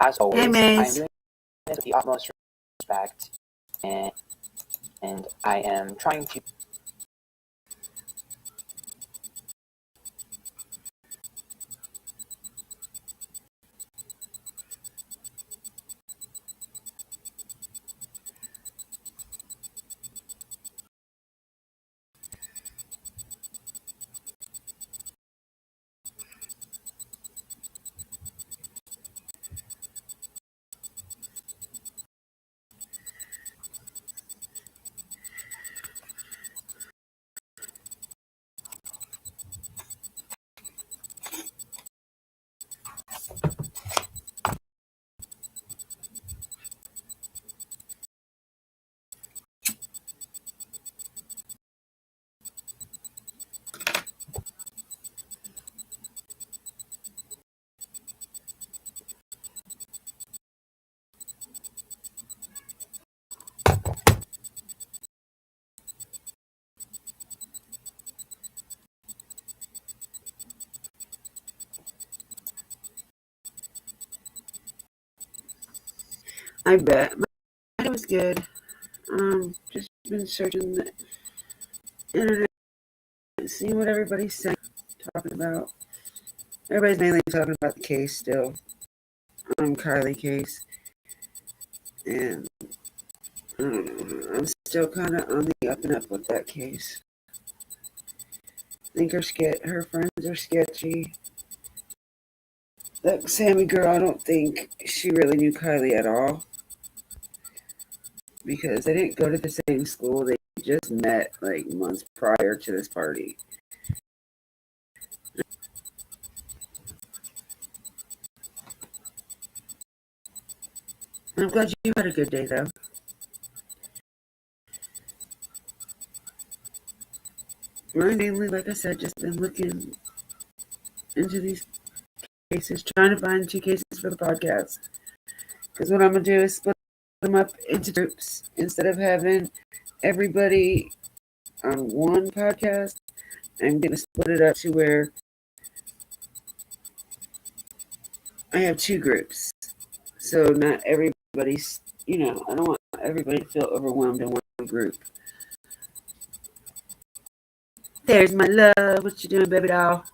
As Hey, always, I am Maze. doing this with the utmost respect, and, and I am trying to. I bet. My day was good. Just been searching the internet, seeing what everybody's saying, talking about. Everybody's mainly talking about the case still. Kylie case. And I don't know. I'm still kind of on the up and up with that case. I think her friends are sketchy. That Sammy girl, I don't think she really knew Kylie at all. Because they didn't go to the same school. They just met like months prior to this party. I'm glad you had a good day, though. Mine mainly, like I said, just been looking into these cases, trying to find 2 cases for the podcast. Because what I'm going to do is split them up into groups instead of having everybody on one podcast. I'm going to split it up to where I have 2 groups. So not everybody's, I don't want everybody to feel overwhelmed in one group. There's my love. What you doing, baby doll?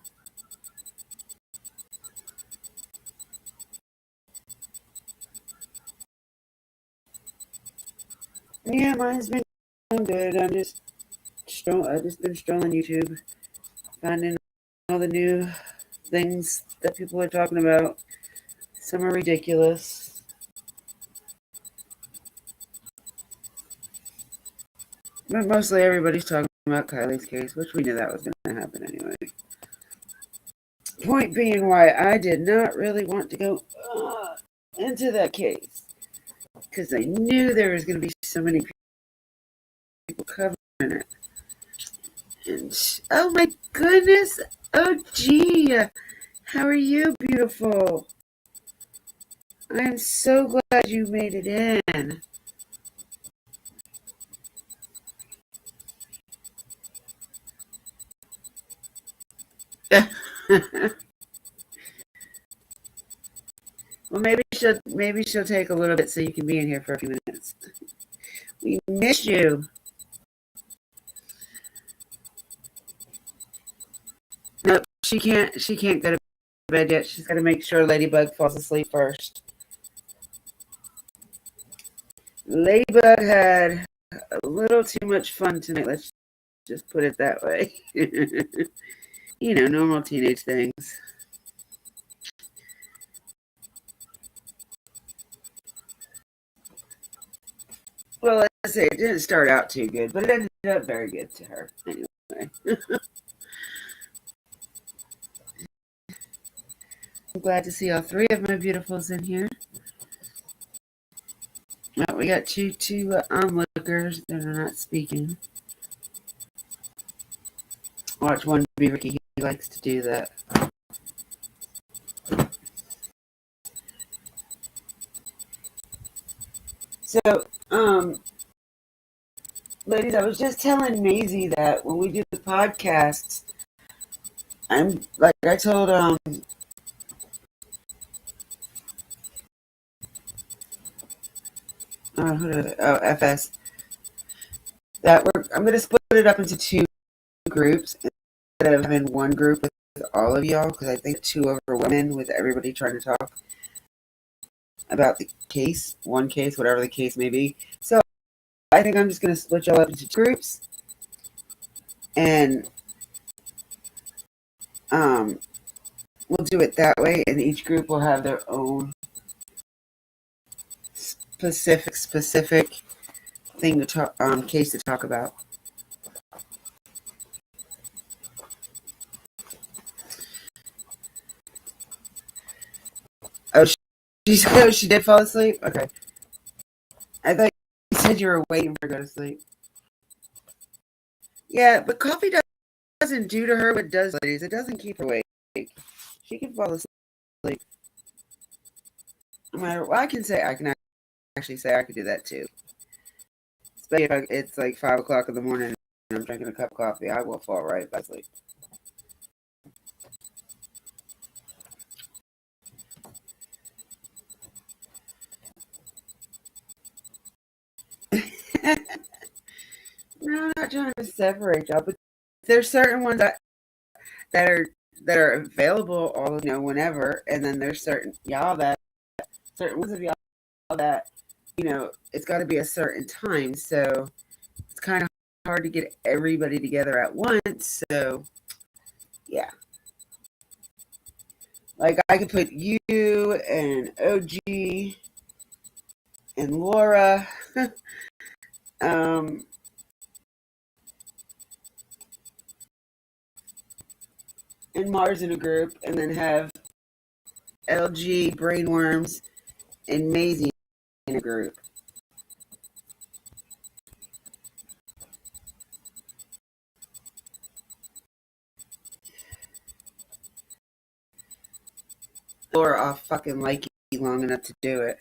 Yeah, mine's been going good. I've just been strolling YouTube, finding all the new things that people are talking about. Some are ridiculous. But mostly everybody's talking about Kylie's case, which we knew that was going to happen anyway. Point being why I did not really want to go into that case. Because I knew there was going to be so many people covering it. And, oh my goodness. Oh gee. How are you, beautiful? I am so glad you made it in. Well, maybe she'll take a little bit so you can be in here for a few minutes. We miss you. Nope, she can't. She can't go to bed yet. She's got to make sure Ladybug falls asleep first. Ladybug had a little too much fun tonight. Let's just put it that way. Normal teenage things. Well, let's say it didn't start out too good, but it ended up very good to her anyway. I'm glad to see all 3 of my beautifuls in here. Well, we got two onlookers that are not speaking. Watch one be Ricky. He likes to do that. So, ladies, I was just telling Maisie that when we do the podcasts, I'm like I told FS. I'm going to split it up into two groups instead of having one group with all of y'all, because I think too overwhelming with everybody trying to talk about the case, one case, whatever the case may be. So I think I'm just going to split y'all up into two groups, and we'll do it that way, and each group will have their own specific thing to talk, case to talk about. Oh, she did fall asleep? Okay. I thought you said you were waiting for her to go to sleep. Yeah, but coffee doesn't do to her what it does, ladies. It doesn't keep her awake. She can fall asleep. No matter what I can actually say I could do that too. Especially if it's like 5 o'clock in the morning and I'm drinking a cup of coffee, I will fall right back asleep. No, I'm not trying to separate y'all, but there's certain ones that are available whenever, and then there's certain ones of y'all that it's got to be a certain time, so it's kind of hard to get everybody together at once. So yeah, like I could put you and OG and Laura and Mars in a group, and then have LG, Brainworms, and Maisie in a group. Laura, I'll fucking like you long enough to do it.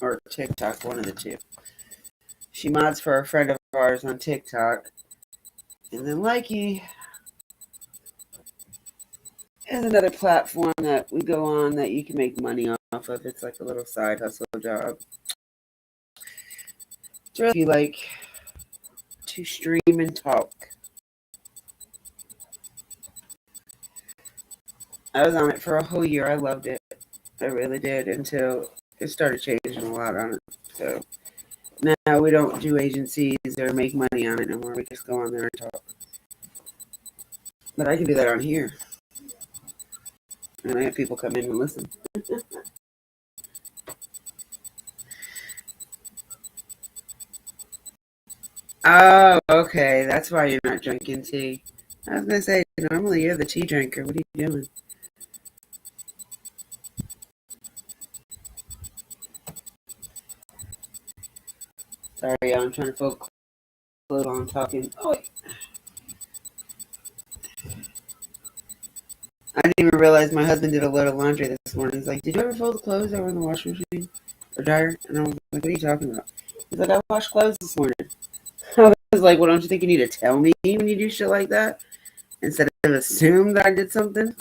Or TikTok, one of the two. She mods for a friend of ours on TikTok. And then Likey is another platform that we go on that you can make money off of. It's like a little side hustle job. It's really like to stream and talk. I was on it for a whole year. I loved it. I really did, until it started changing a lot on it. So now we don't do agencies or make money on it no more. We just go on there and talk. But I can do that on here. And I have people come in and listen. Oh, okay. That's why you're not drinking tea. I was going to say, normally you're the tea drinker. What are you doing? Sorry, I'm trying to focus on talking. Oh, wait. I didn't even realize my husband did a load of laundry this morning. He's like, "Did you ever fold the clothes over in the washing machine or dryer?" And I was like, "What are you talking about?" He's like, "I washed clothes this morning." I was like, "Well, don't you think you need to tell me when you do shit like that instead of assume that I did something?"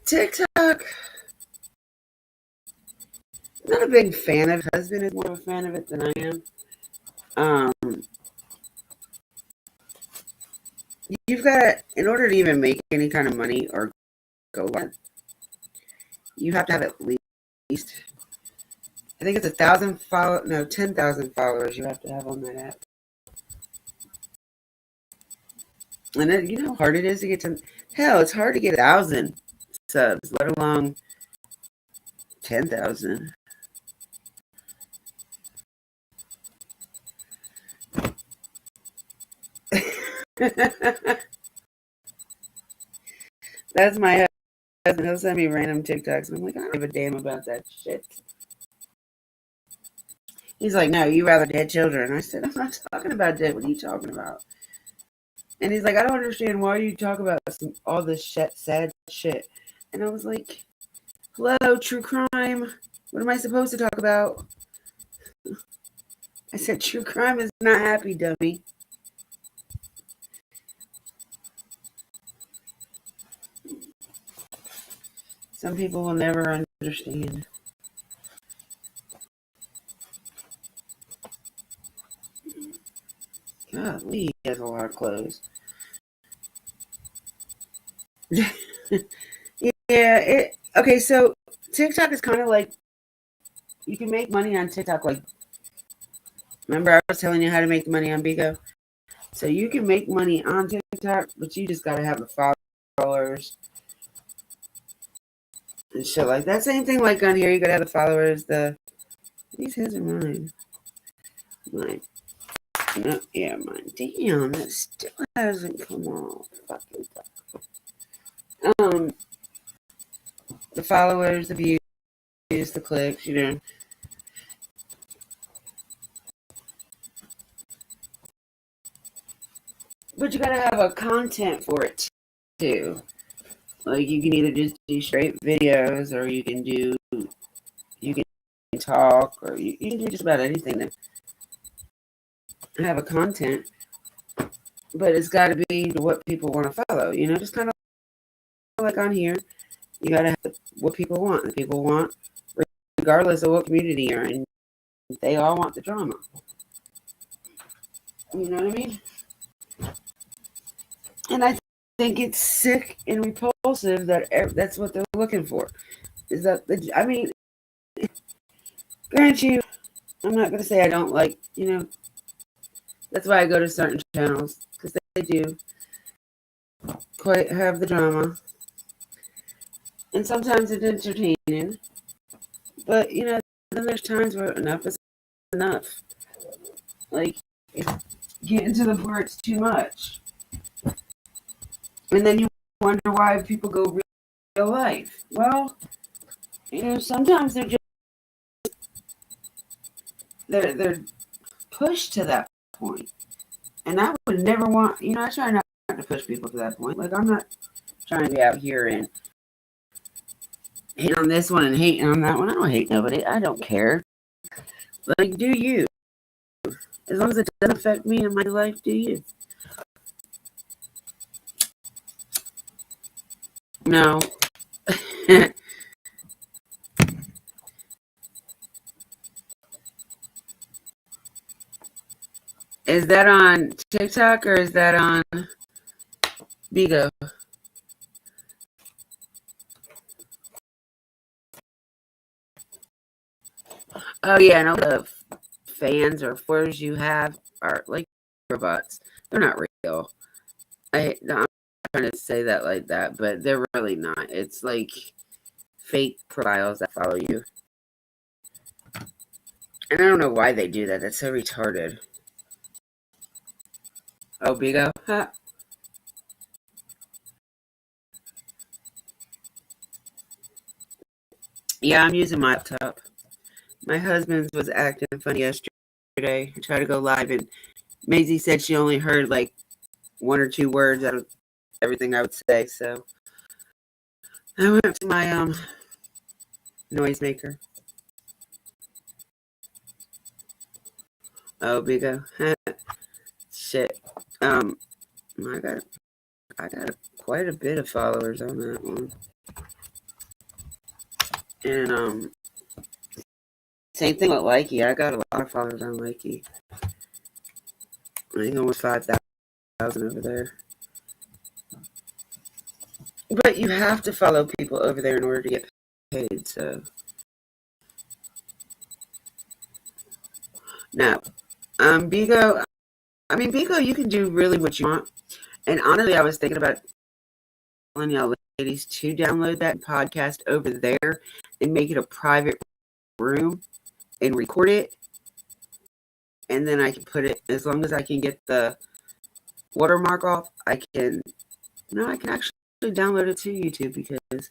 TikTok. Not a big fan of it. My husband is more of a fan of it than I am. You've got, in order to even make any kind of money or go on, you have to have at least, I think it's 10,000 followers you have to have on that app. And then, you know how hard it is to get to, hell, it's hard to get 1,000 subs, let alone 10,000. That's my husband. He'll send me random TikToks, and I'm like, I don't give a damn about that shit. He's like, "No, you rather dead children." I said, "I'm not talking about dead. What are you talking about?" And he's like, "I don't understand why you talk about all this sad shit." And I was like, "Hello, true crime. What am I supposed to talk about?" I said, "True crime is not happy, dummy." Some people will never understand. God, Lee has a lot of clothes. Yeah, okay, so TikTok is kind of like, you can make money on TikTok. Like, remember I was telling you how to make money on Bigo? So you can make money on TikTok, but you just got to have the followers and shit like that. Same thing like on here, you got to have the followers. These his are mine. Mine. No, yeah, mine. Damn, that still hasn't come off. Fucking. The followers, the views, the clicks, But you gotta have a content for it too. Like you can either just do straight videos, or you can talk, or you can do just about anything to have a content. But it's got to be what people want to follow. Just kind of like on here, you gotta have what people want. The people want, regardless of what community you're in, they all want the drama. You know what I mean? And I think it's sick and repulsive that that's what they're looking for. Is that I mean, grant you, I'm not gonna say I don't like. That's why I go to certain channels, because they do quite have the drama, and sometimes it's entertaining. But then there's times where enough is enough. Like, getting to the point it's too much, and then you wonder why people go real life. Well, sometimes they're pushed to that point, and I would never want. I try not to push people to that point. Like, I'm not trying to be out here and hating on this one and hating on that one. I don't hate nobody. I don't care. Like, do you? As long as it doesn't affect me in my life, do you? No. Is that on TikTok or is that on Bigo? Oh yeah, I know the fans or followers you have are like robots. They're not real. I'm not trying to say that like that, but they're really not. It's like fake profiles that follow you. And I don't know why they do that. That's so retarded. Oh, Bigo? Huh. Yeah, I'm using my laptop. My husband's was acting funny yesterday. I tried to go live, and Maisie said she only heard like one or two words out of everything I would say. So I went to my noisemaker. Oh, Bigo. Shit. I got quite a bit of followers on that one. And same thing with Likey. I got a lot of followers on Likey. I think almost 5,000 over there. But you have to follow people over there in order to get paid. So now, Bigo. I mean, Bigo, you can do really what you want. And honestly, I was thinking about telling y'all ladies to download that podcast over there and make it a private room and record it. And then I can put it, as long as I can get the watermark off, I can actually download it to YouTube, because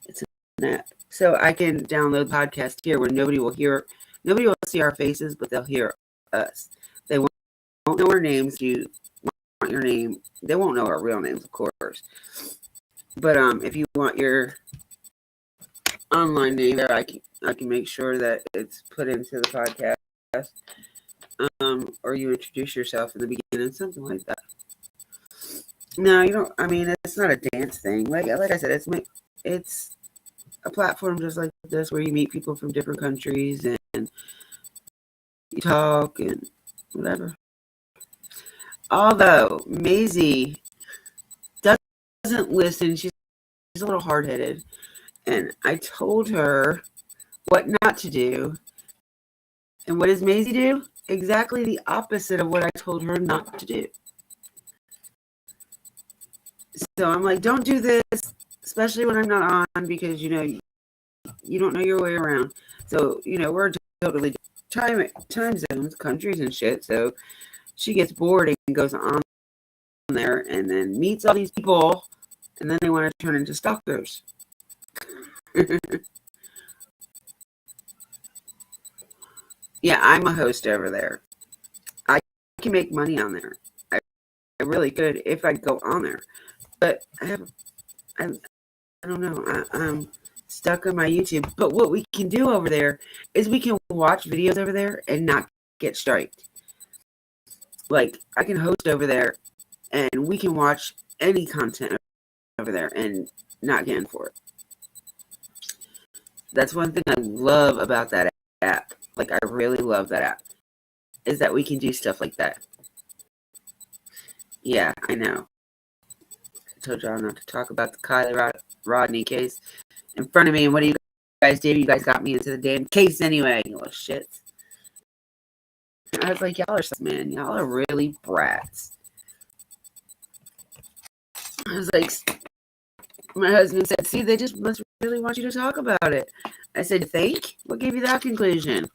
it's an app. So I can download podcast here where nobody will see our faces, but they'll hear us. They won't know our names. You want your name, they won't know our real names, of course. But if you want your online name there, I can make sure that it's put into the podcast. Or you introduce yourself in the beginning, something like that. No, you don't. I mean, it's not a dance thing. Like I said, it's a platform just like this where you meet people from different countries and you talk and whatever. Although Maisie doesn't listen, she's a little hard-headed, and I told her what not to do. And what does Maisie do? Exactly the opposite of what I told her not to do. So I'm like, don't do this, especially when I'm not on, because you don't know your way around. So we're totally time zones, countries, and shit. So she gets bored and goes on there, and then meets all these people, and then they want to turn into stalkers. Yeah, I'm a host over there. I can make money on there. I really could if I go on there, but I don't know. I'm stuck on my YouTube. But what we can do over there is we can watch videos over there and not get striked. Like, I can host over there and we can watch any content over there and not get in for it. That's one thing I love about that app. Like, I really love that app. Is that we can do stuff like that. Yeah, I know. I told y'all not to talk about the Kylie Rodney case in front of me. And what do you guys do? You guys got me into the damn case anyway. You little shits. I was like, y'all are some man. Y'all are really brats. I was like, my husband said, see, they just must really want you to talk about it. I said, you think? What gave you that conclusion?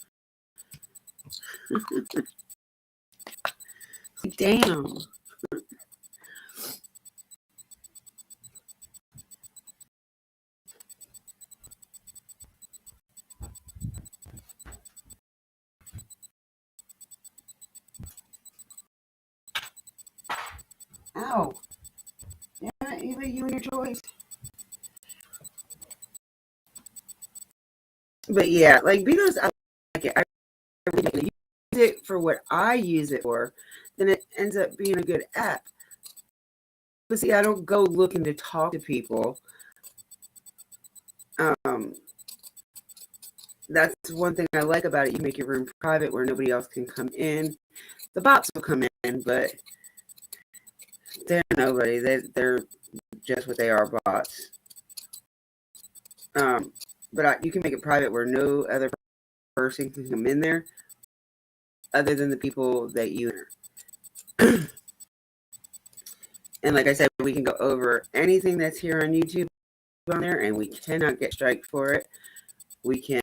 Damn. Ow. Yeah, even you and your toys. But yeah, like, because I like it, I really use it for what I use it for, then it ends up being a good app. But see, I don't go looking to talk to people. That's one thing I like about it. You make your room private where nobody else can come in. The bots will come in, but they're nobody. They're just what they are, bots. But you can make it private where no other person can come in there other than the people that you enter. And like I said, we can go over anything that's here on YouTube on there, and we cannot get striked for it. We can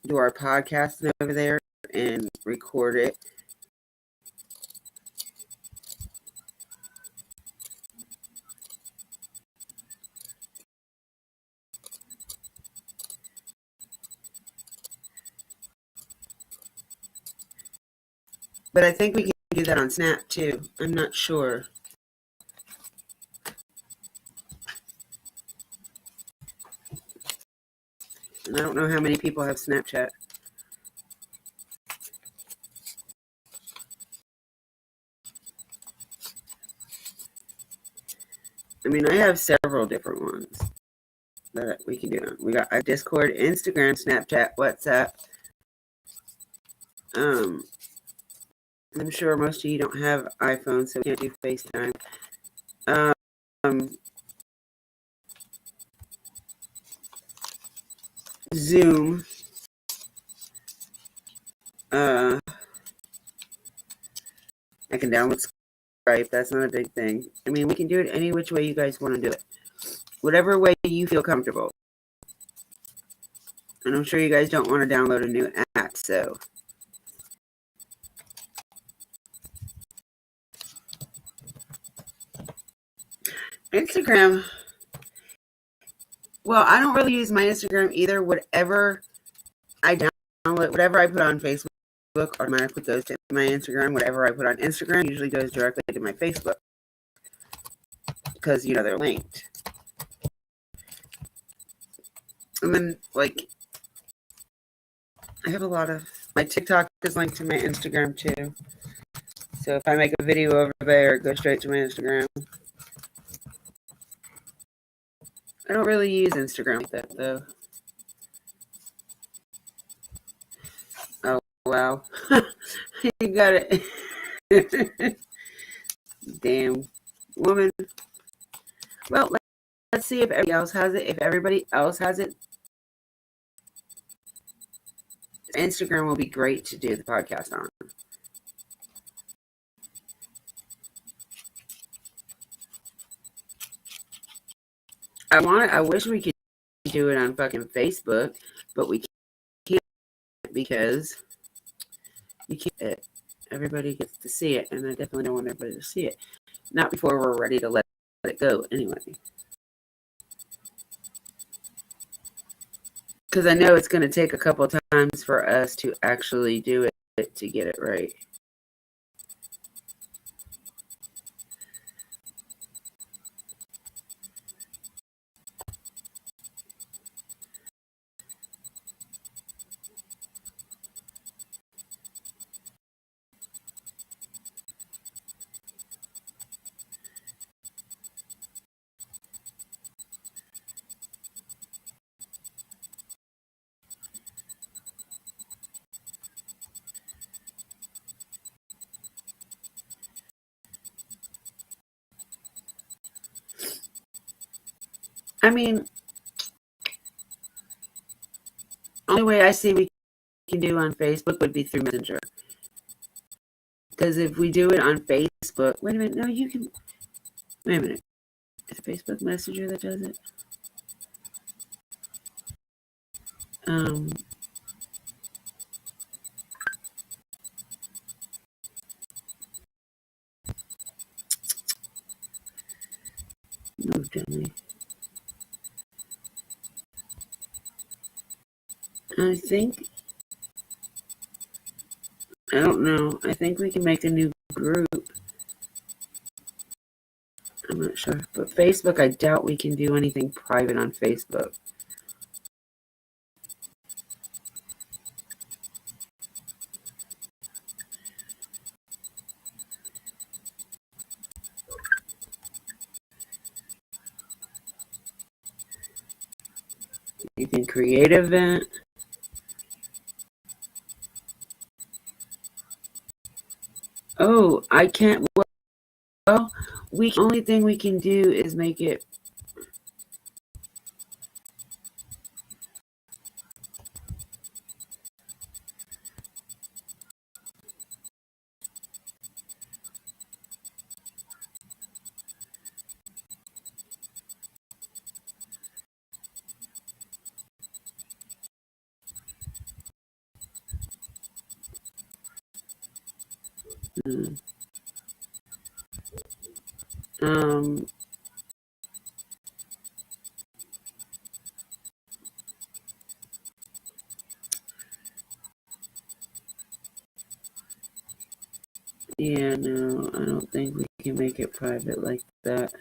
do our podcast over there and record it. But I think we can do that on Snap too. I'm not sure. And I don't know how many people have Snapchat. I mean, I have several different ones that we can do. We got Discord, Instagram, Snapchat, WhatsApp. I'm sure most of you don't have iPhones, so we can't do FaceTime. Zoom. I can download Skype. That's not a big thing. I mean, we can do it any which way you guys want to do it. Whatever way you feel comfortable. And I'm sure you guys don't want to download a new app, so. Instagram. Well, I don't really use my Instagram either. Whatever I download, whatever I put on Facebook automatically goes to my Instagram. Whatever I put on Instagram usually goes directly to my Facebook. Because, they're linked. And then, like, I have a lot of, my TikTok is linked to my Instagram too. So if I make a video over there, it goes straight to my Instagram. I don't really use Instagram like that, though. Oh, wow. You got it. Damn. Woman. Well, let's see if everybody else has it. If everybody else has it, Instagram will be great to do the podcast on. I wish we could do it on fucking Facebook, but we can't because you can't. Everybody gets to see it, and I definitely don't want everybody to see it. Not before we're ready to let it go, anyway. Because I know it's going to take a couple times for us to actually do it to get it right. I mean, only way I see we can do on Facebook would be through Messenger. Because if we do it on Facebook, wait a minute, no, you can. Wait a minute, is it Facebook Messenger that does it? No, dummy. I don't know. I think we can make a new group. I'm not sure. But Facebook, I doubt we can do anything private on Facebook. You can create an event. Oh, I can't. Well, only thing we can do is make it. Um, yeah, no, I don't think we can make it private like that.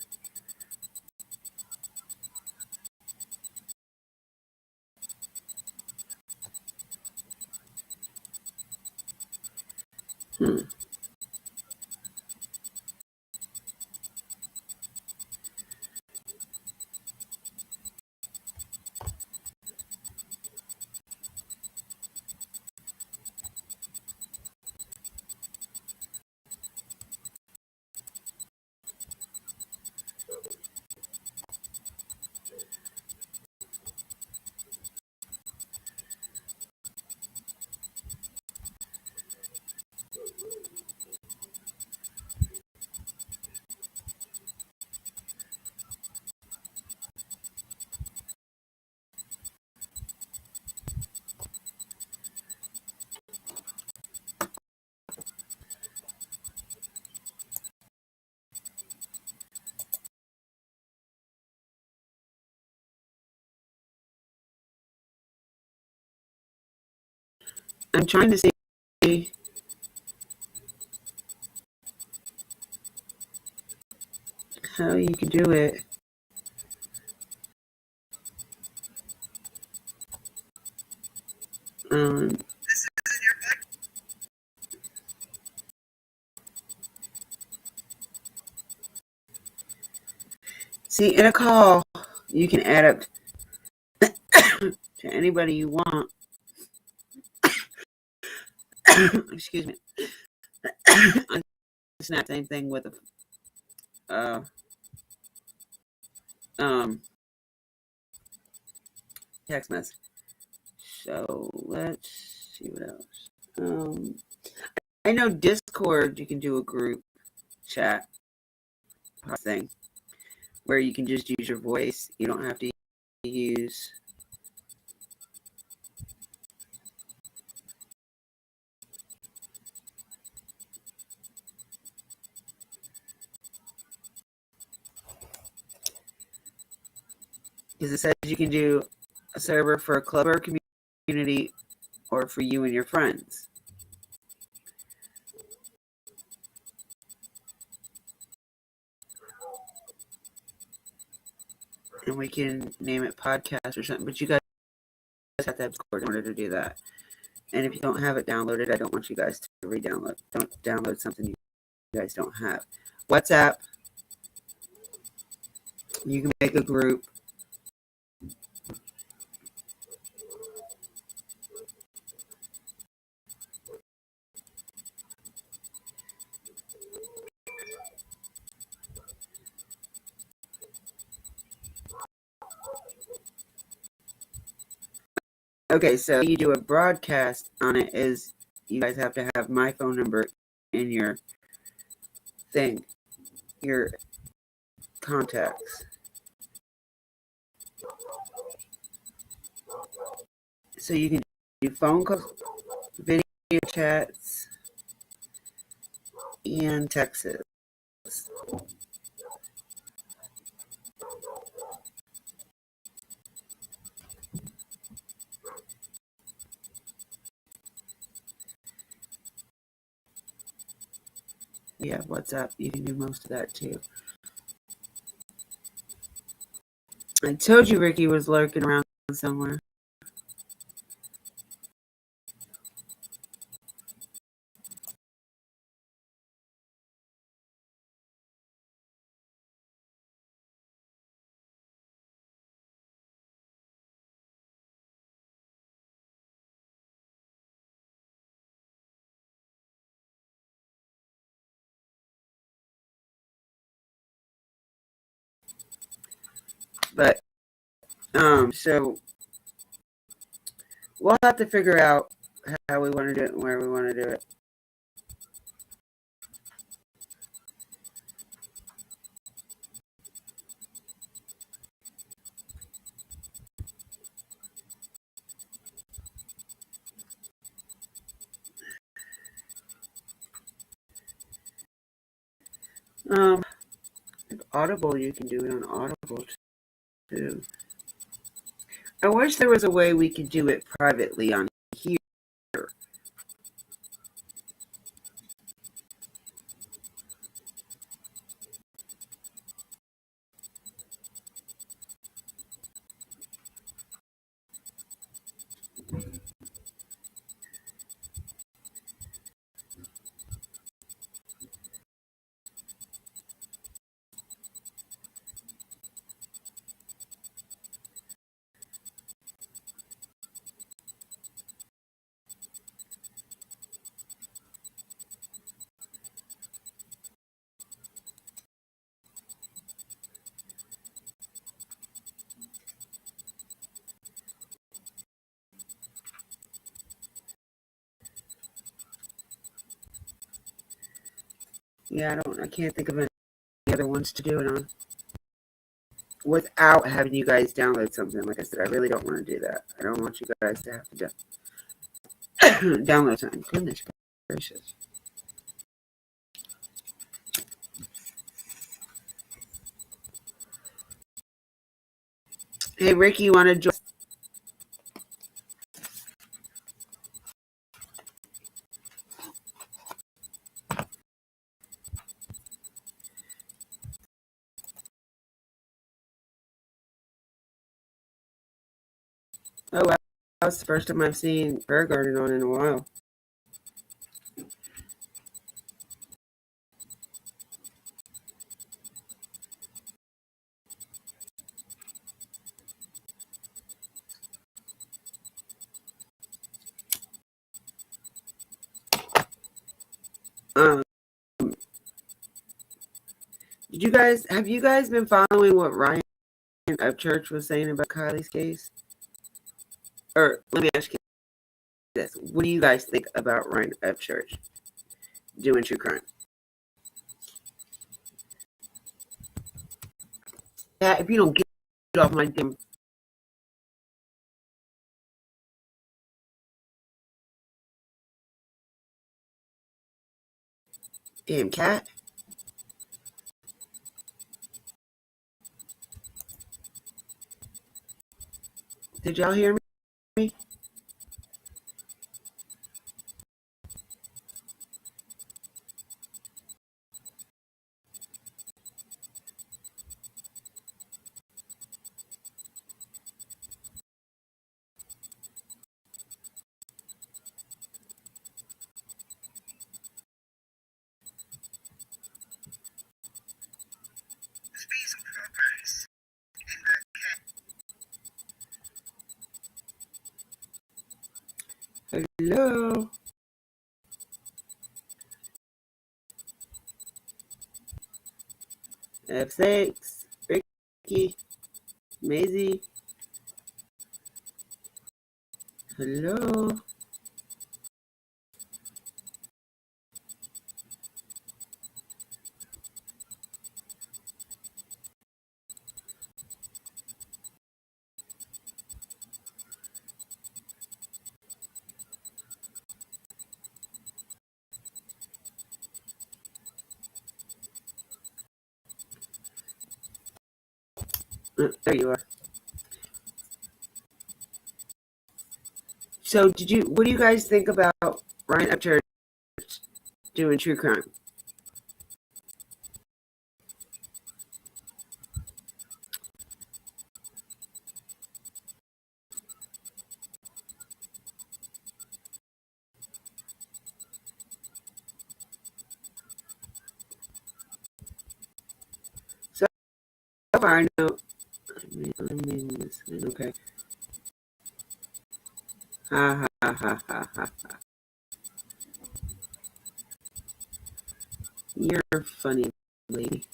I'm trying to see how you can do it. See, in a call, you can add up to anybody you want. Excuse me. It's not the same thing with a text message. So let's see what else. I know Discord, you can do a group chat thing where you can just use your voice. You don't have to use because it says you can do a server for a club or community or for you and your friends. And we can name it podcast or something, but you guys have to have Discord in order to do that. And if you don't have it downloaded, I don't want you guys to re-download. Don't download something you guys don't have. WhatsApp, you can make a group. Okay, so you do a broadcast on it is you guys have to have my phone number in your thing, your contacts. So you can do phone calls, video chats, and texts. Yeah, WhatsApp, you can do most of that too. I told you Ricky was lurking around somewhere. But so we'll have to figure out how we want to do it and where we want to do it. Audible, you can do it on Audible too. I wish there was a way we could do it privately on here. Yeah, I can't think of any other ones to do it on without having you guys download something. Like I said, I really don't want to do that. I don't want you guys to have to download something. Goodness gracious. Hey, Ricky, you want to join? Oh, wow. That's the first time I've seen Prayer Garden on in a while. Um, have you guys been following what Ryan Upchurch was saying about Kylie's case? Or let me ask you this: what do you guys think about Ryan Upchurch doing true crime? Yeah, if you don't get off my damn cat. Did y'all hear me? Hello. F6, Ricky, Maisie. Hello. There you are. So, what do you guys think about Ryan Upchurch doing true crime? So far, I know. Okay. Ha ha ha ha ha. You're a funny lady.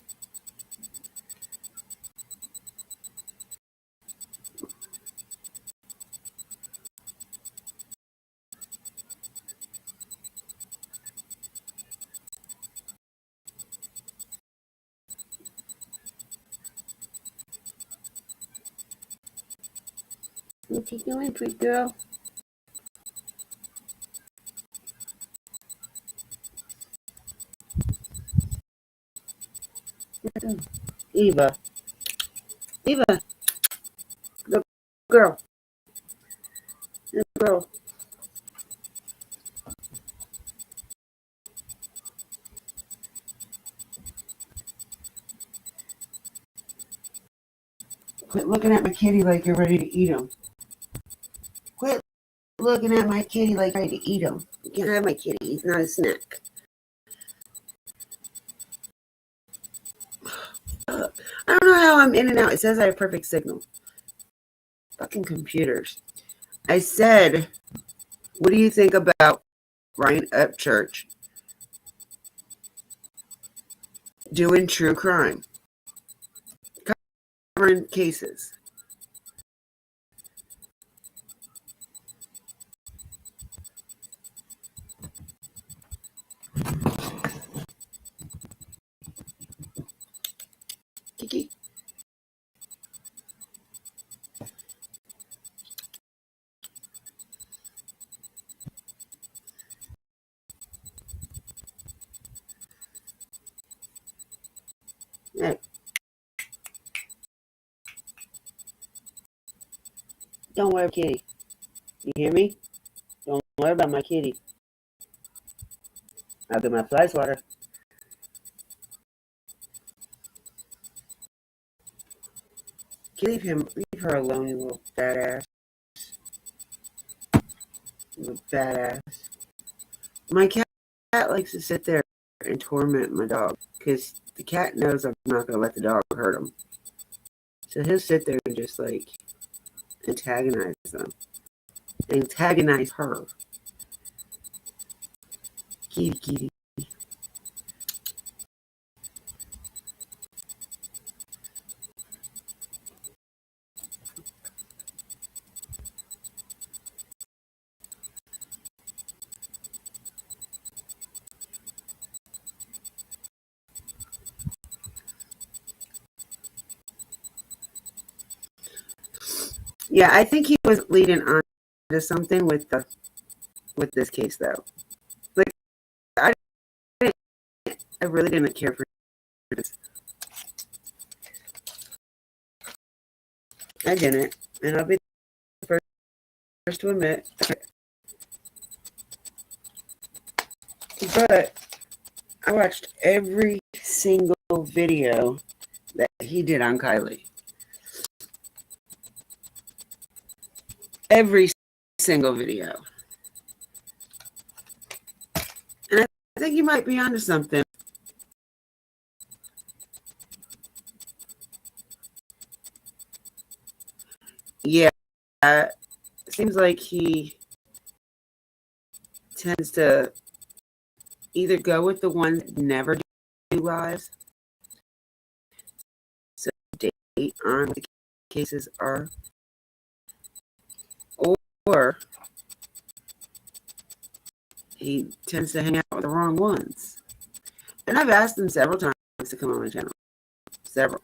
What you doing, pretty girl? Eva. Eva. The girl. The girl. Quit looking at my kitty like you're ready to eat him. Quit looking at my kitty like you're ready to eat him. You can't have my kitty. He's not a snack. I don't know how I'm in and out. It says I have perfect signal. Fucking computers. I said, what do you think about Ryan Upchurch doing true crime? Covering cases. Kiki. Hey. Don't worry, kitty. You hear me? Don't worry about my kitty. I'll get my fly swatter. Leave her alone, you little fat ass. You little fat ass. My cat likes to sit there and torment my dog because the cat knows I'm not going to let the dog hurt him. So he'll sit there and just like antagonize them. Antagonize her. Kitty, kitty. Yeah, I think he was leading on to something with this case though. Like I I really didn't care for this. I didn't, and I'll be the first to admit. But I watched every single video that he did on Kylie. Every single video. And I think you might be onto something. Yeah, it seems like he tends to either go with the ones that never do lives, so date on what the cases are, or he tends to hang out with the wrong ones. And I've asked him several times to come on my channel. Several.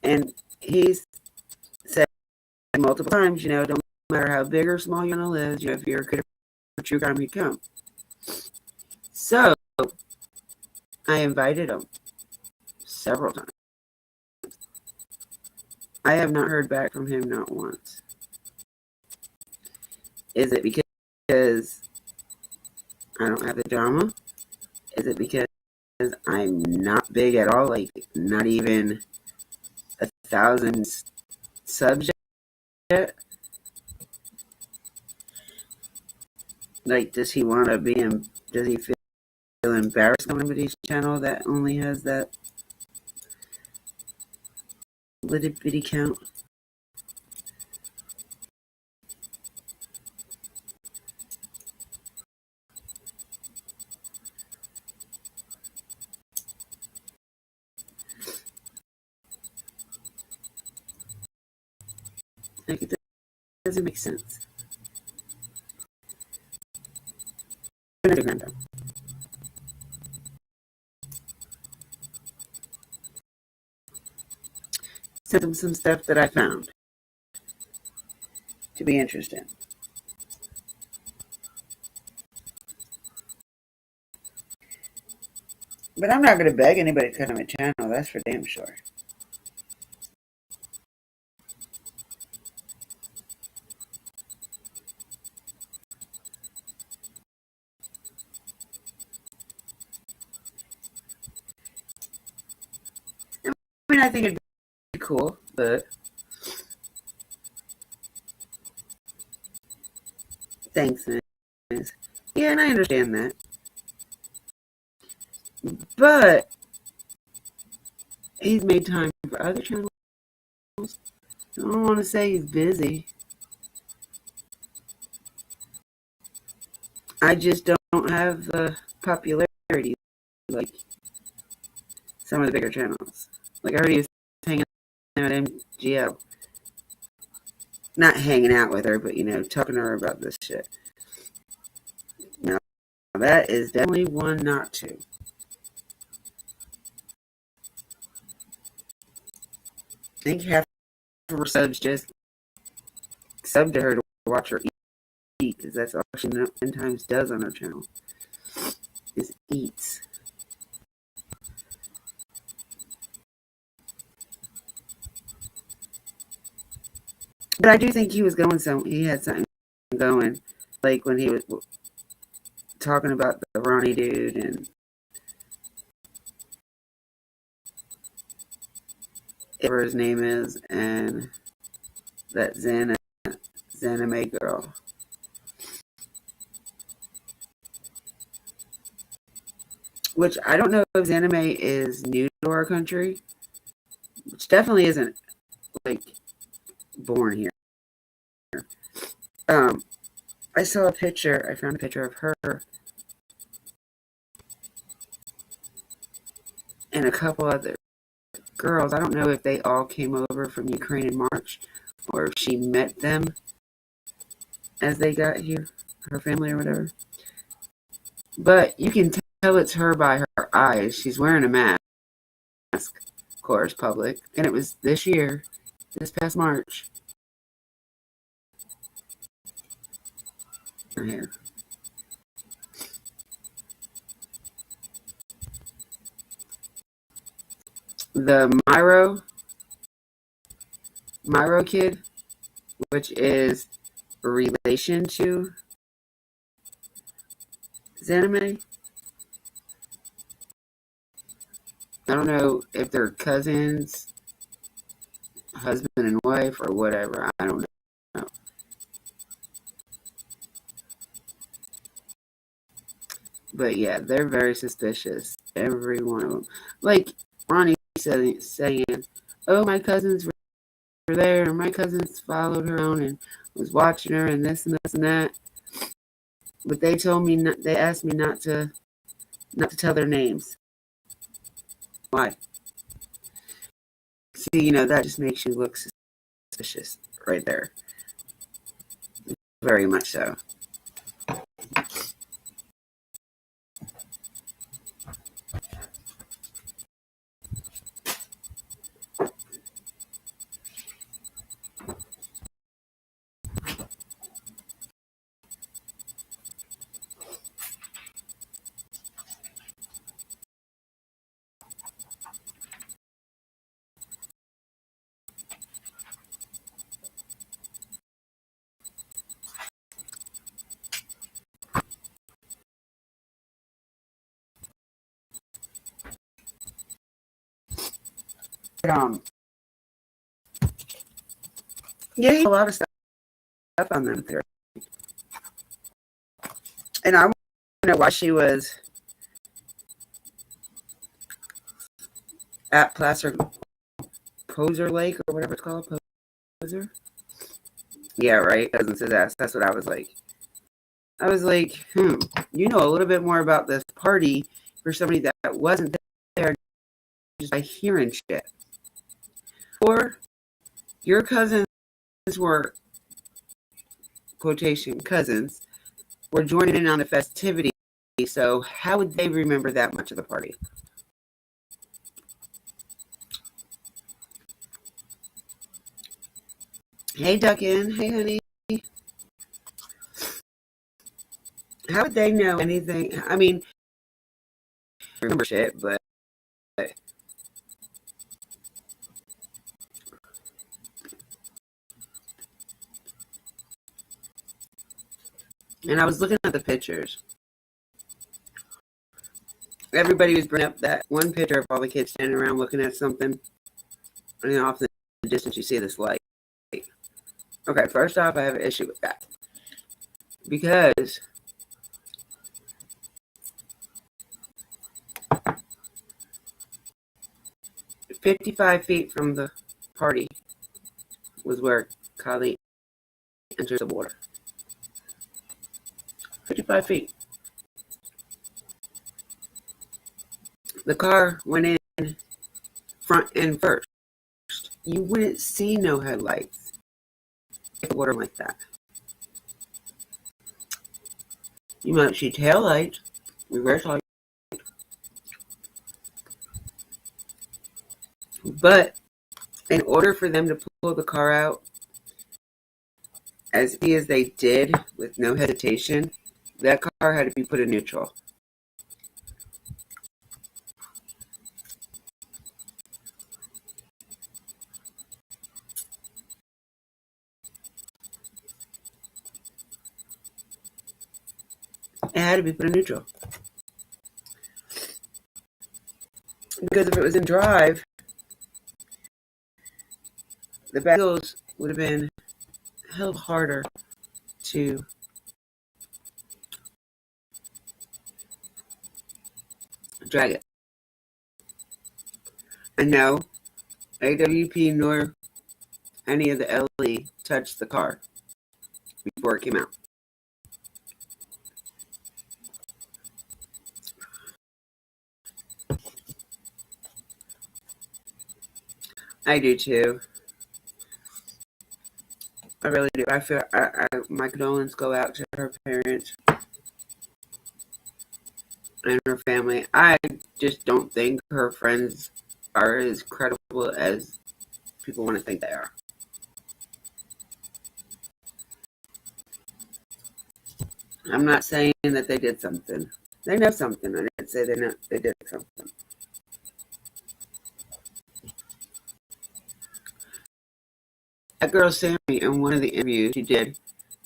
And he's said multiple times, don't matter how big or small your channel is, if you're a critic for true crime, he'd come. So I invited him several times. I have not heard back from him, not once. Is it because I don't have the drama? Is it because I'm not big at all, like not even 1,000 subs yet? Like, does he want to be in? Does he feel embarrassed on somebody's channel that only has that little bitty count? Like, it doesn't make sense. Sent him some stuff that I found to be interesting. But I'm not going to beg anybody to come to my channel, that's for damn sure. I mean, I think it'd be cool, but thanks, man. Yeah, and I understand that. But he's made time for other channels. I don't want to say he's busy. I just don't have the popularity like some of the bigger channels. Like I heard he was hanging out at MGO. Not hanging out with her, but talking to her about this shit. Now that is definitely one not to. I think half of her subs just sub to her to watch her eat, because that's all she sometimes does on her channel, is eats. But I do think he had something going, like when he was talking about the Ronnie dude and whatever his name is, and that Zanime girl. Which I don't know if Zanime is new to our country, which definitely isn't like born here. I saw a picture. I found a picture of her and a couple other girls. I don't know if they all came over from Ukraine in March, or if she met them as they got here, her family or whatever. But you can tell it's her by her eyes. She's wearing a mask, of course, public. And it was this year, this past March. here. The Myro kid, which is a relation to Zanime. I don't know if they're cousins, husband and wife, or whatever. I don't know. But yeah, they're very suspicious. Every one of them. Like Ronnie saying, oh, my cousins were there, and my cousins followed her around and was watching her, and this and this and that. But they told me, they asked me not to tell their names. Why? See, that just makes you look suspicious right there. Very much so. Yeah, a lot of stuff on them theory. And I want to know why she was at Placer Poser Lake or whatever it's called. Poser? Yeah, right. Cousin says ass. That's what I was like. I was like, you know a little bit more about this party for somebody that wasn't there just by hearing shit. Or your cousins were, quotation, cousins, were joining in on the festivity. So how would they remember that much of the party? Hey, Duckin. Hey, honey. How would they know anything? I mean, remember shit, but and I was looking at the pictures. Everybody was bringing up that one picture of all the kids standing around looking at something. And off in the distance, you see this light. Okay, first off, I have an issue with that. Because 55 feet from the party was where Kali entered the water. 55 feet. The car went in front and first. You wouldn't see no headlights if the water like that. You might see tail lights, reverse light. But in order for them to pull the car out as easy as they did with no hesitation, that car had to be put in neutral. It had to be put in neutral. Because if it was in drive, the back wheels would have been held harder to drag it. And no, AWP nor any of the LE touched the car before it came out. I do too. I really do. I feel my condolences go out to her parents and her family. I just don't think her friends are as credible as people want to think they are. I'm not saying that they did something. They know something. I didn't say they did something. That girl Sammy, in one of the interviews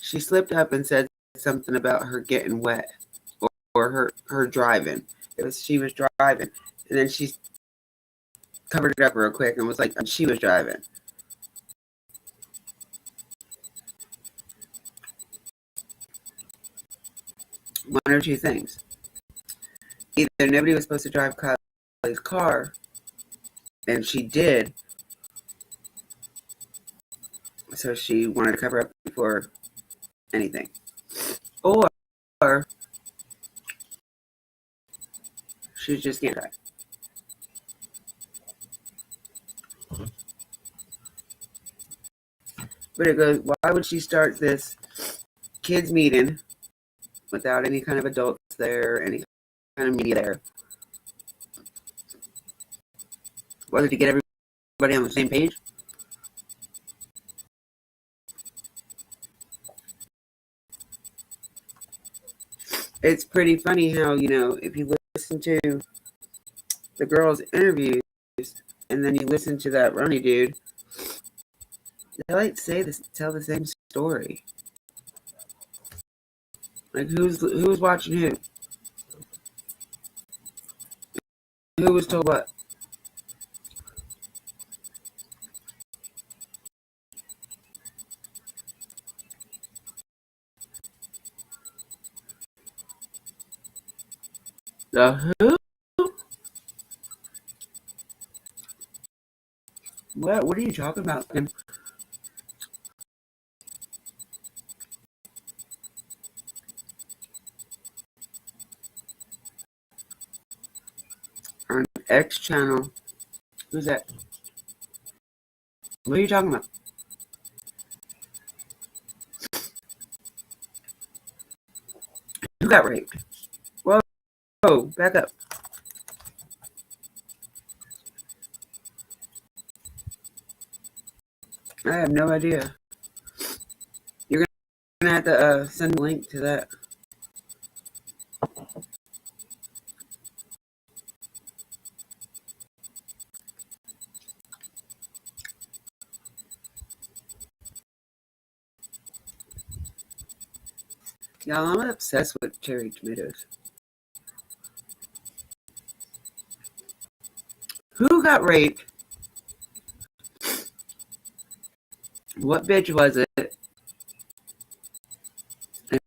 she slipped up and said something about her getting wet or her driving. She was driving, and then she covered it up real quick and was like, she was driving. One or two things. Either nobody was supposed to drive Kylie's car, and she did, so she wanted to cover up before anything. Or she just can't drive. But it goes, why would she start this kids meeting without any kind of adults there, any kind of media there? Was it to get everybody on the same page? It's pretty funny how, if you listen to the girls' interviews and then you listen to that Ronnie dude, they like tell the same story. Like who's watching who? Who was told what? The who? What are you talking about? On X channel. Who's that? What are you talking about? Who got raped? Whoa, back up. I have no idea. You're gonna have to send a link to that. Y'all, I'm obsessed with cherry tomatoes. Who got raped? What bitch was it? And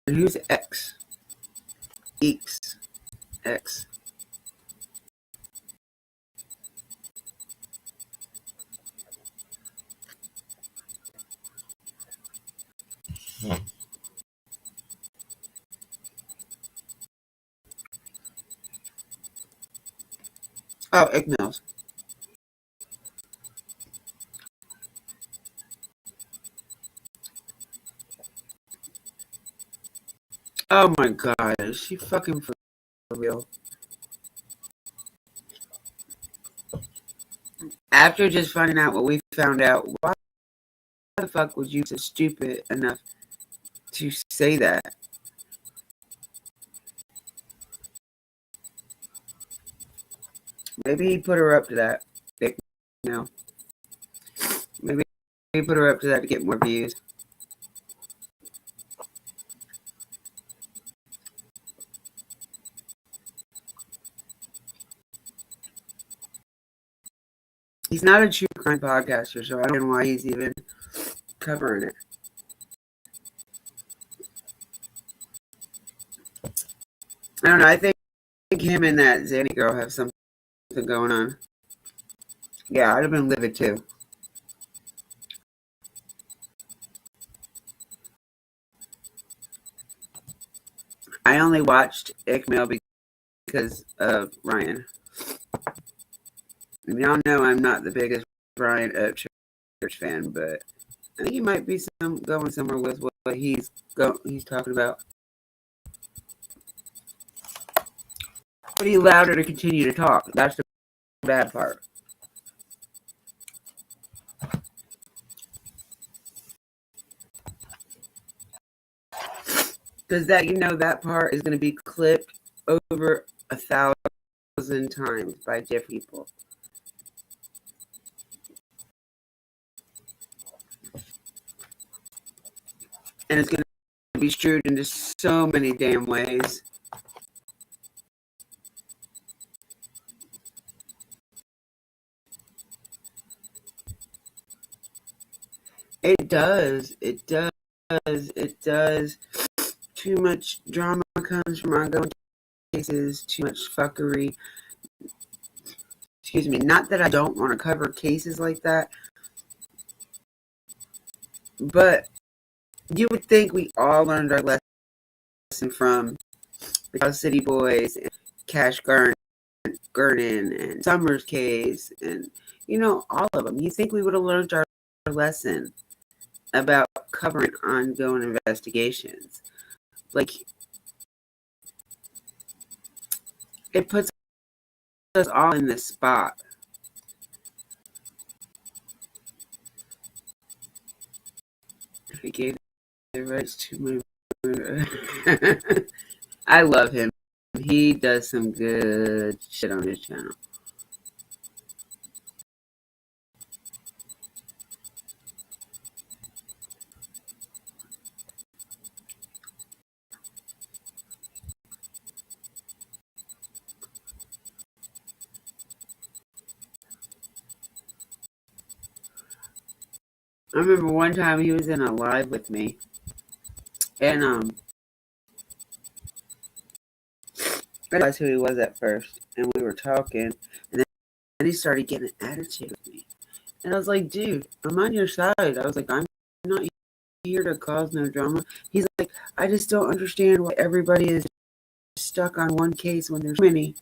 who's X? Eeks. X. Oh, Ick Mills. Oh my god, is she fucking for real? After just finding out what we found out, why the fuck was you so stupid enough to say that? Maybe he put her up to that. No. Maybe he put her up to that to get more views. He's not a true crime podcaster, so I don't know why he's even covering it. I don't know. I think him and that Zanny girl have something going on. Yeah, I'd have been livid too. I only watched Ickmail because of Ryan. And y'all know I'm not the biggest Ryan Upchurch fan, but I think he might be going somewhere with what he's talking about. But he allowed her to continue to talk. That's the bad part. Because that part is going to be clipped over 1,000 times by different people. And it's going to be strewed into so many damn ways. It does. It does. It does. Too much drama comes from ongoing cases. Too much fuckery. Excuse me. Not that I don't want to cover cases like that, but you would think we all learned our lesson from the South City Boys and Cash Gurnen and Summers case and all of them. You think we would have learned our lesson about covering ongoing investigations? Like, it puts us all in this spot. He gave the rights to my I love him. He does some good shit on his channel. I remember one time he was in a live with me, and I realized who he was at first, and we were talking, and then he started getting an attitude with me, and I was like, "Dude, I'm on your side." I was like, "I'm not here to cause no drama." He's like, "I just don't understand why everybody is stuck on one case when there's many."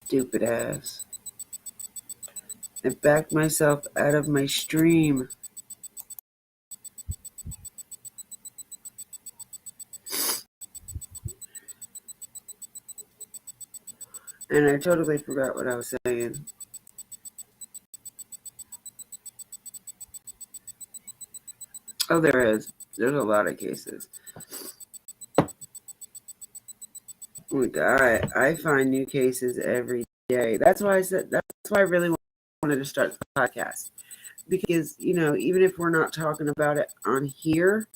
Stupid ass. I backed myself out of my stream. And I totally forgot what I was saying. Oh, there is. There's a lot of cases. Oh my God, I find new cases every day. That's why I really wanted to start the podcast. Because, even if we're not talking about it on here,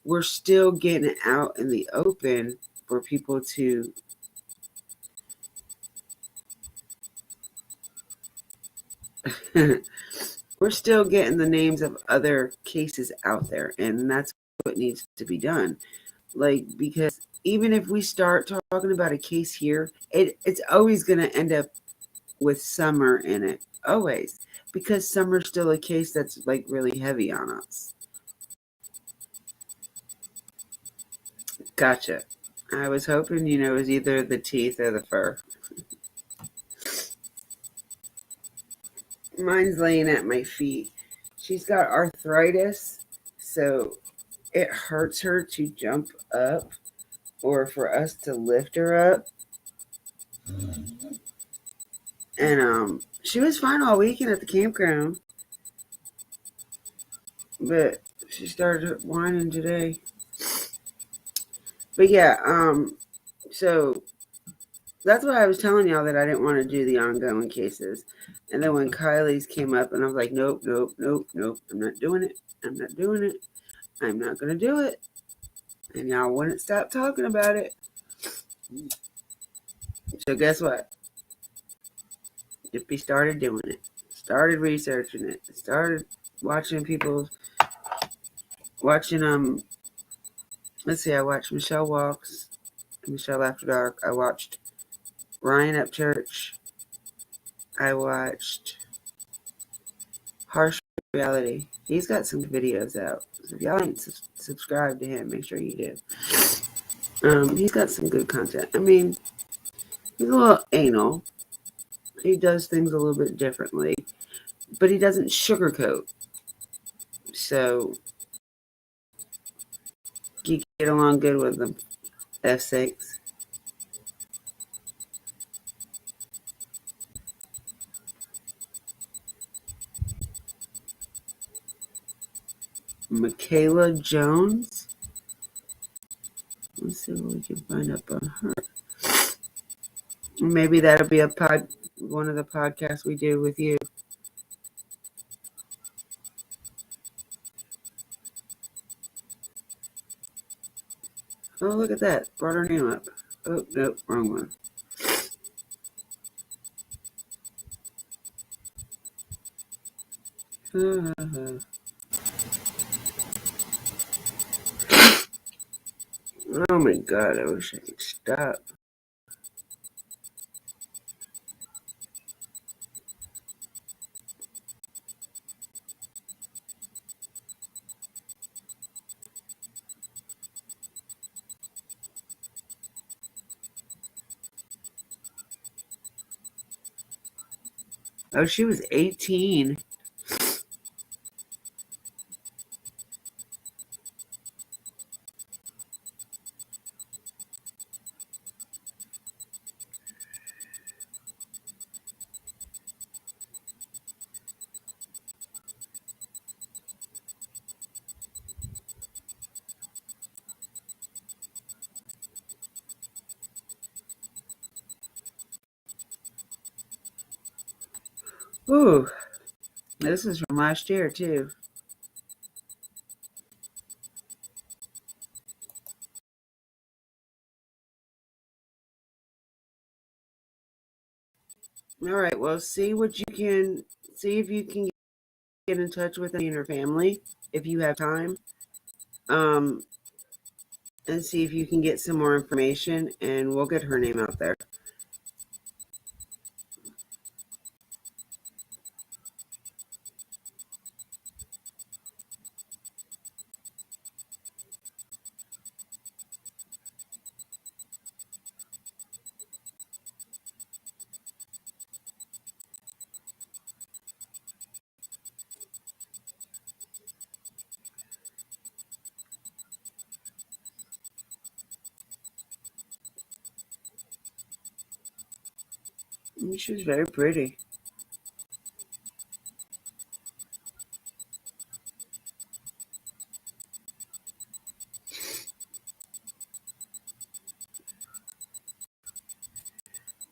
we're still getting it out in the open for people to we're still getting the names of other cases out there, and that's what needs to be done. Like, because even if we start talking about a case here, it's always going to end up with Summer in it. Always. Because Summer's still a case that's like really heavy on us. Gotcha. I was hoping, it was either the teeth or the fur. Mine's laying at my feet. She's got arthritis, so it hurts her to jump up or for us to lift her up. And she was fine all weekend at the campground, but she started whining today. But yeah, so That's why I was telling y'all that I didn't want to do the ongoing cases. And then when Kylie's came up, and I was like, nope, nope, nope, nope. I'm not doing it. I'm not doing it. I'm not going to do it. And y'all wouldn't stop talking about it. So guess what? Jippy started doing it. Started researching it. Started watching people. Let's see, I watched Michelle Walks, Michelle After Dark. I watched Ryan Upchurch. I watched Harsh Reality. He's got some videos out. So if y'all ain't subscribed to him, make sure you do. He's got some good content. I mean, he's a little anal. He does things a little bit differently, but he doesn't sugarcoat. So you get along good with him. F6. Michaela Jones. Let's see what we can find up on her. Maybe that'll be one of the podcasts we do with you. Oh, look at that. Brought her name up. Oh, nope, wrong one. Oh my god, I wish I could stop. Oh, she was 18. Ooh, this is from last year, too. All right, well, see if you can get in touch with any in her family if you have time. And see if you can get some more information, and we'll get her name out there. She was very pretty.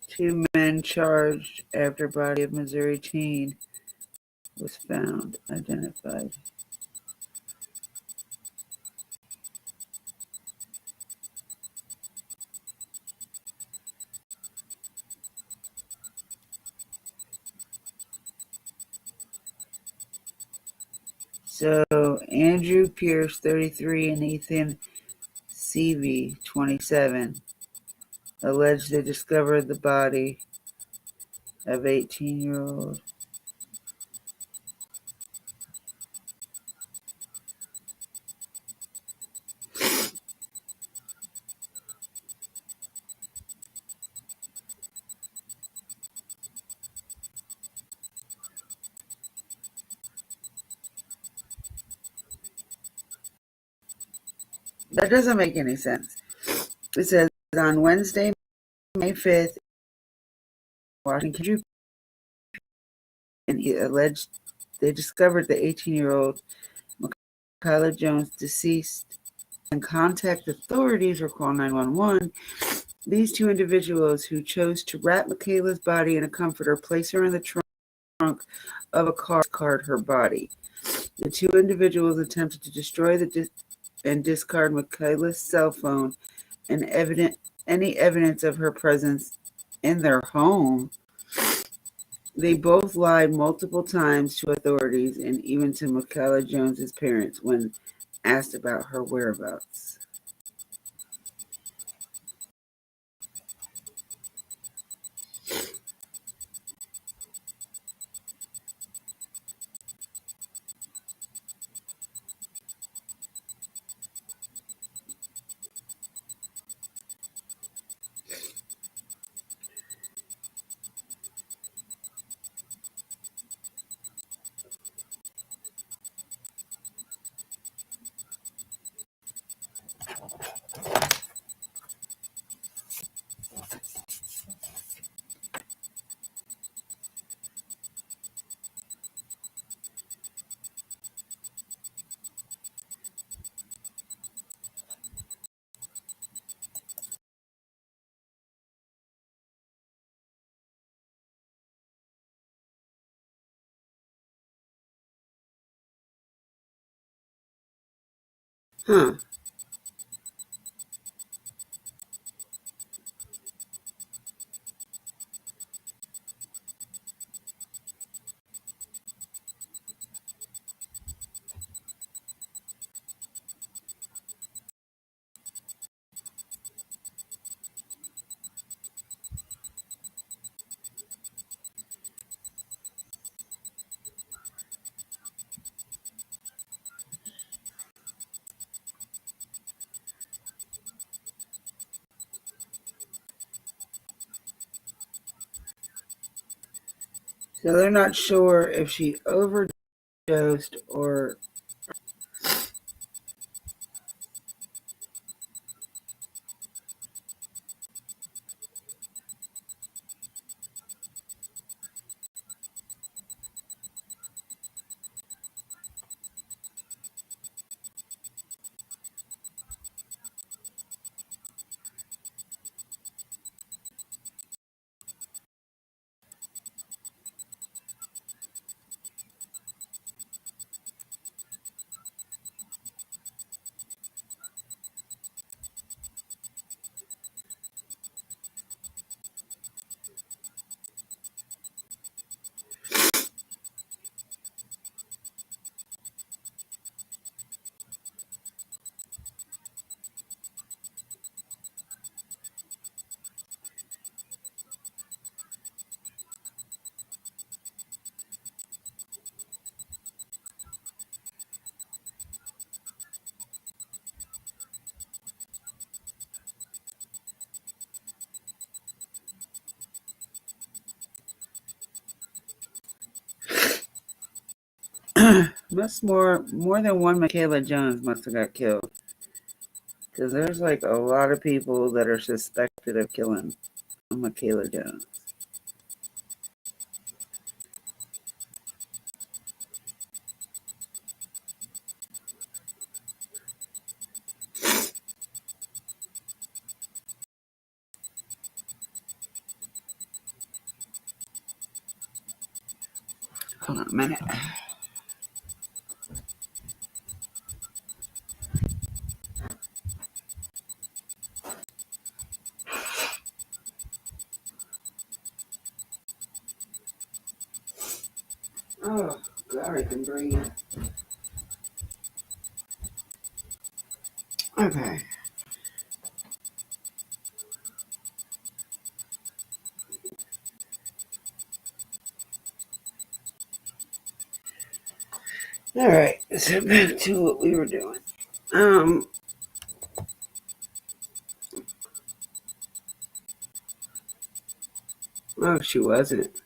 Two men charged after body of Missouri teen was found, identified. So, Andrew Pierce, 33, and Ethan Seavey, 27, alleged they discovered the body of 18-year-old. That doesn't make any sense. It says on Wednesday, May 5th, Washington, and he alleged they discovered the 18-year-old Michaela Jones deceased and contact authorities or call 911 These two individuals who chose to wrap Michaela's body in a comforter, place her in the trunk of a car, discard her body. The two individuals attempted to destroy and discard Michaela's cell phone and any evidence of her presence in their home. They both lied multiple times to authorities and even to Michaela Jones's parents when asked about her whereabouts. Huh. So they're not sure if she overdosed or. Must more than one Michaela Jones must have got killed. Because there's like a lot of people that are suspected of killing Michaela Jones. Hold on a minute. Oh, God, I can breathe. Okay. All right. So back to what we were doing. Oh, she wasn't.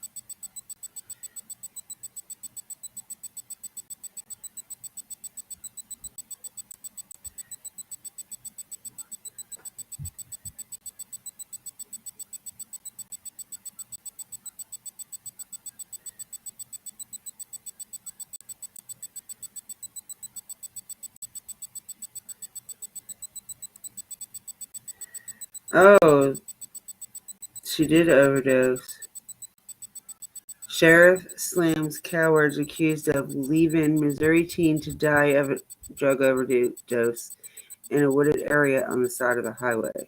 Oh, she did overdose. Sheriff slams cowards accused of leaving Missouri teen to die of a drug overdose in a wooded area on the side of the highway.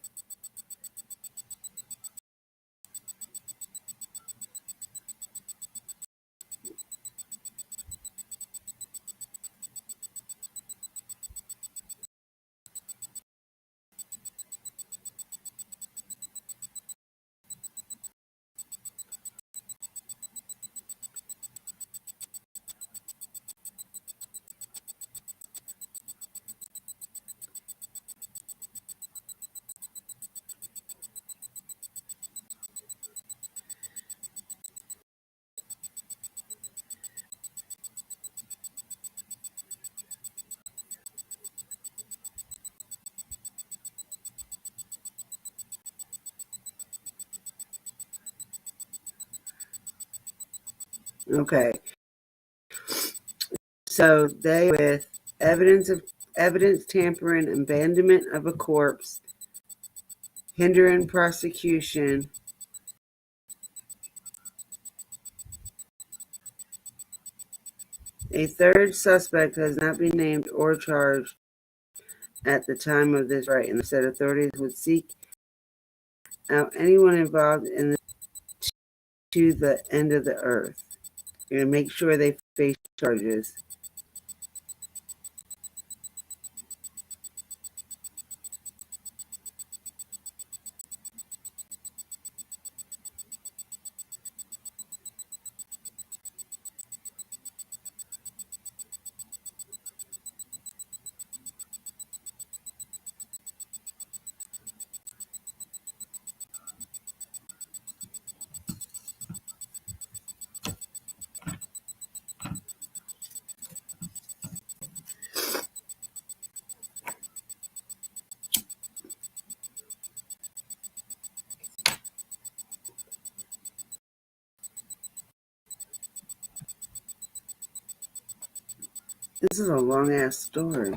Okay, so they with evidence tampering, abandonment of a corpse, hindering prosecution. A third suspect has not been named or charged at the time of this right, and said authorities would seek out anyone involved in the to the end of the earth and make sure they face charges. This is a long ass story.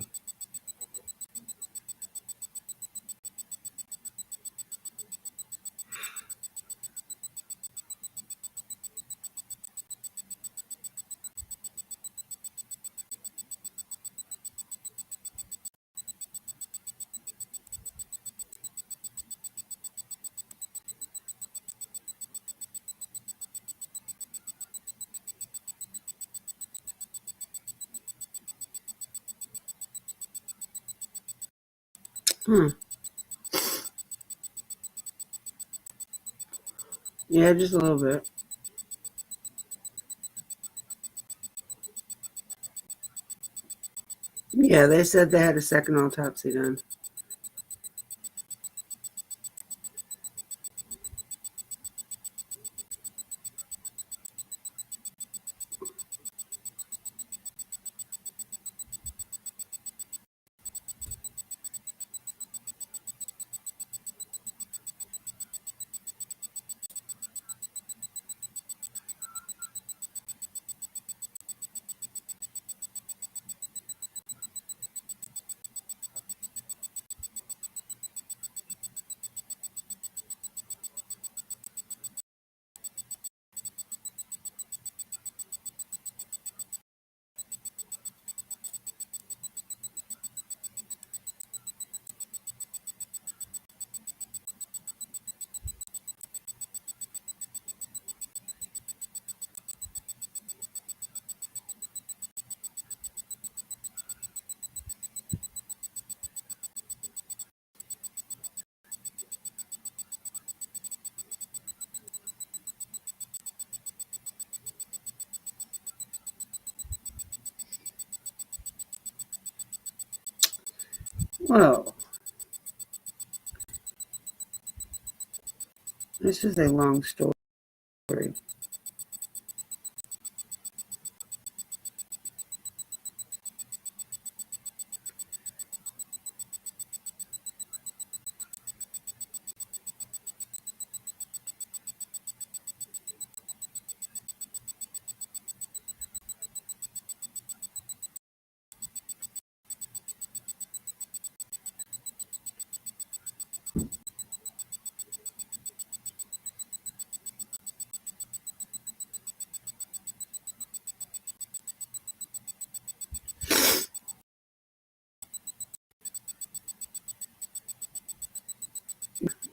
Yeah, just a little bit. Yeah, they said they had a second autopsy done. Well, this is a long story.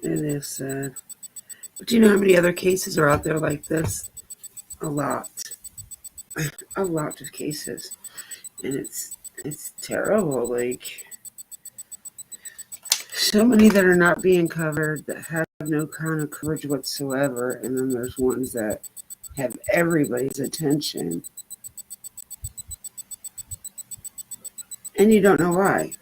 It is sad. But do you know how many other cases are out there like this? A lot. A lot of cases. And it's terrible. Like, so many that are not being covered, that have no kind of coverage whatsoever. And then there's ones that have everybody's attention. And you don't know why.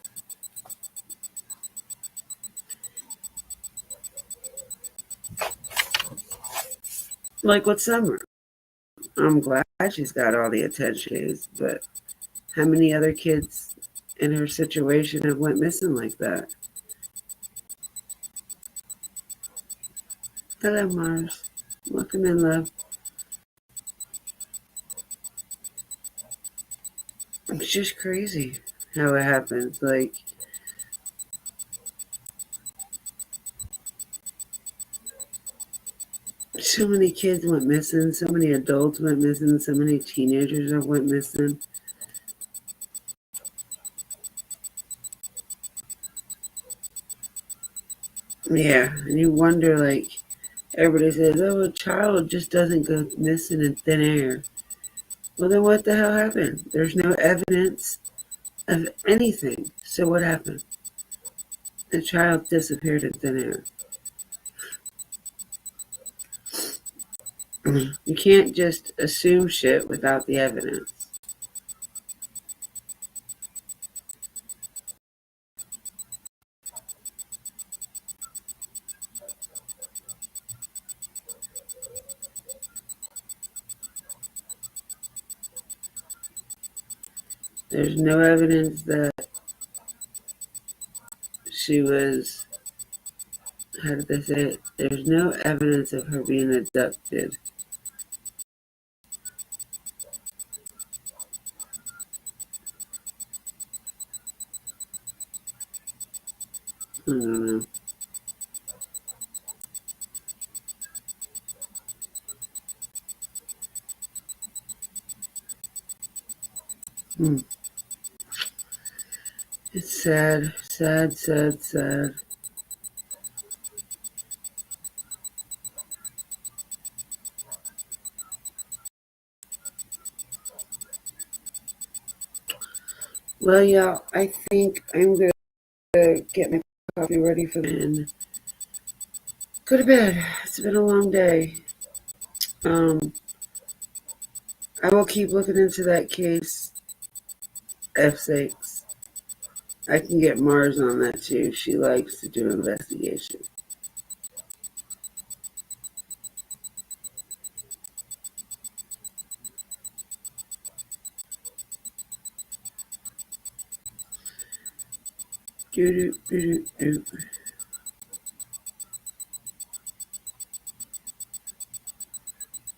Like with Summer. I'm glad she's got all the attention, but how many other kids in her situation have went missing like that? Hello, Mars. Welcome in, love. It's just crazy how it happens. Like, so many kids went missing, so many adults went missing, so many teenagers have went missing. Yeah, and you wonder, like, everybody says, oh, a child just doesn't go missing in thin air. Well, then what the hell happened? There's no evidence of anything. So what happened? The child disappeared in thin air. You can't just assume shit without the evidence. There's no evidence that she was, how did they say it? There's no evidence of her being abducted. I don't know. It's sad, sad, sad, sad. Well, yeah, I think I'm going to get my coffee ready for and go to bed. It's been a long day. I will keep looking into that case, F6. I can get Mars on that too. She likes to do investigation. Do.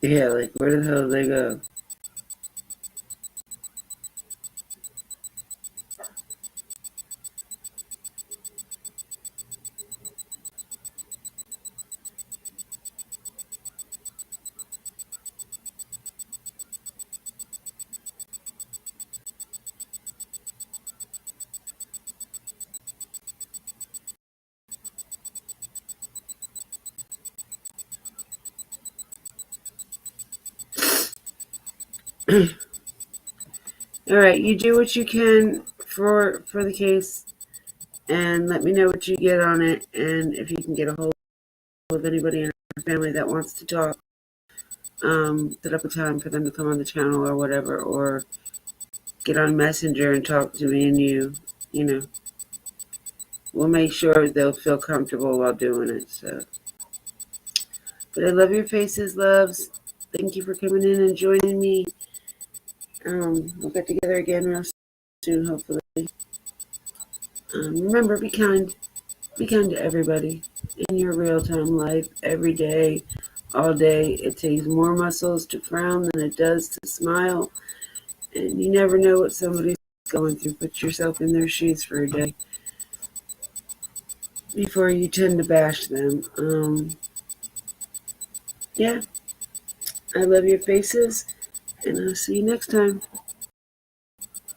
Yeah, like where the hell did they go? All right, you do what you can for the case, and let me know what you get on it, and if you can get a hold of anybody in our family that wants to talk, set up a time for them to come on the channel or whatever, or get on Messenger and talk to me and you. You know, we'll make sure they'll feel comfortable while doing it. So, but I love your faces, loves. Thank you for coming in and joining me. We'll get together again real soon, hopefully. Remember, be kind. Be kind to everybody in your real-time life, every day, all day. It takes more muscles to frown than it does to smile. And you never know what somebody's going through. Put yourself in their shoes for a day before you tend to bash them. Yeah, I love your faces, and I'll see you next time.